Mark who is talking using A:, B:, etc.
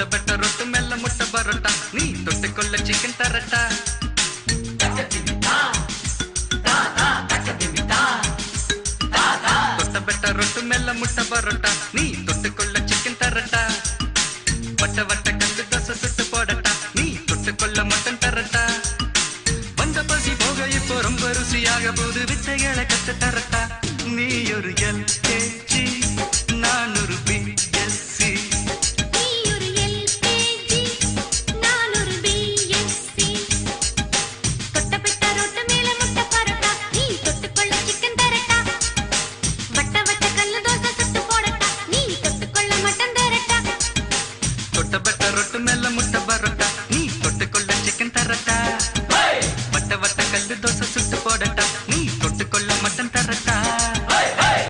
A: பெட்ட ரொட்டு மெல்ல முட்டை பரோட்டா நீ தொட்டுக்கொள்ள சிக்கன் தரட்டா தொட்ட பெட்ட ரொட்டு மெல்ல முட்டை பரோட்டா நீ தொட்டுக்கொள்ள சிக்கன் தரட்டா வட்ட வட்ட கண்டு தோசை சுட்டு போடட்டா நீ தொட்டுக்கொள்ள மட்டன் தரட்டா வந்த பசி போக இப்போ ரொம்ப ருசியாக போது வித்தைகளை கத்து தரட்டா நீ ஒரு எல்கேஜி